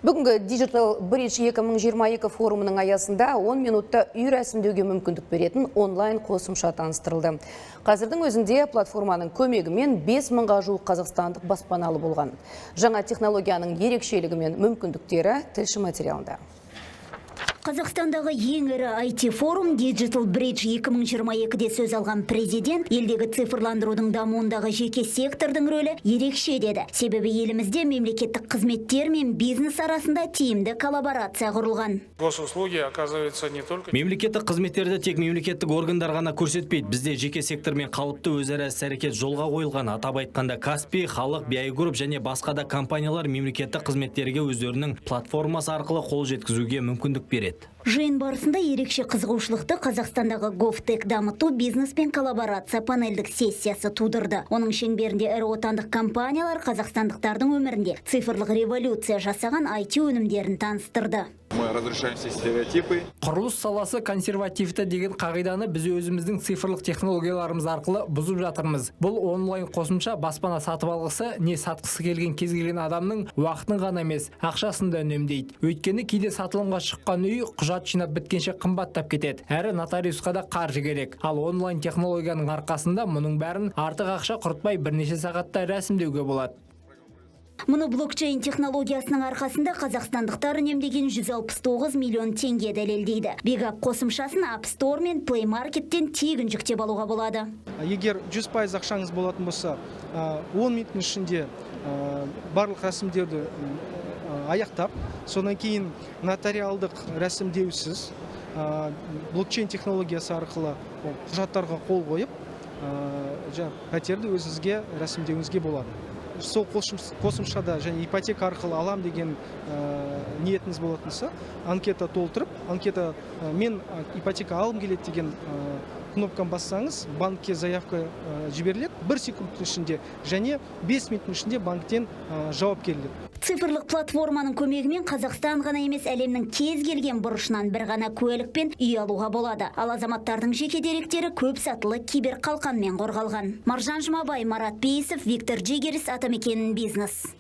Бүгінгі Digital Bridge 2022 форумының аясында 10 минутта үй рәсімдеуге мүмкіндік беретін онлайн қосымша таныстырылды. Қазірдің өзінде платформаның көмегімен 5 мыңға жуық қазақстандық баспаналы болған. Жаңа технологияның ерекшелігі мен мүмкіндіктері тілші материалында. Қазақстандағы ең ірі IT-форум Digital Bridge 2022-де сөз алған президент, елдегі цифрландырудың дамуындағы жеке сектордың рөлі ерекше деді. Себебі елімізде мемлекеттік қызметтер мен бизнес арасында тиімді коллаборация құрылған. Госуслуги, оказывается, не только... Мемлекеттік қызметтерді тек мемлекеттік органдар ғана көрсетпейді. Бізде жеке сектормен қалыпты өзара іс-әрекет жолға қойылған. Атап айтқанда Каспий, Халық, Биайгруп және басқа да компаниялар мемлекеттік қызметтерге өздерінің платформасы арқылы қол жеткізуге мүмкіндік береді. Жиын барысында ерекше қызығушылықты Қазақстандағы GovTech дамыту бизнес пен коллаборация панельдік сессиясы тудырды. Оның шеңберінде ірі отандық компаниялар қазақстандықтардың өмірінде цифрлық революция жасаған IT өнімдерін таныстырды. Мы разрешаем все стереотипы. Құрылыс саласы консервативті деген қағиданы біз өзіміздің цифрлық технологияларымыз арқылы бұзып жатырмыз. Бұл онлайн қосымша баспана сатып алғысы не сатқысы келген кез келген адамның уақытын ғана емес, ақшасын да үнемдейді. Өйткені кейде сатылымға шыққан үй құжат жинап біткенше қымбаттап кетеді. Әрі нотариусқа да қаржы керек. Ал онлайн технологияның арқасында мұның бәрін артық ақша құртпай бірнеше сағатта рәсімдеуге болады. Мұны блокчейн технологиясының арқасында қазақстандықтар үнемдеген 169 миллион теңге дәлелдейді. Бигап қосымшасын App Store мен Play Market'тен тегін жүктеп алуға болады. Егер 100% ақшаңыз болатын болса, 10 минуттың ішінде барлық рәсімдерді аяқтап, содан кейін нотариалдық рәсімдеусіз блокчейн технологиясы арқылы құжаттарға қол қойып, пәтерді өзіңізге рәсімдеуіңізге болады. Сол қосымшада және ипотека арқылы алам деген ниетіңіз болатынса, анкета толтырып, анкета мен ипотека алым келеді деген кнопканы бассаңыз, банкке заявка жіберіледі 1 секундтың ішінде және 5 минуттың ішінде банктен жауап келеді. Цифрлық платформаның көмегімен Қазақстан ғана емес әлемнің кез келген бұрышынан бір ғана куәлікпен үй алуға болады. Ал азаматтардың жеке деректері көп сатылы киберқалқанмен қорғалған. Маржан Жұмабай, Марат Бейсов, Виктор Джигерис, Атамекен бизнес.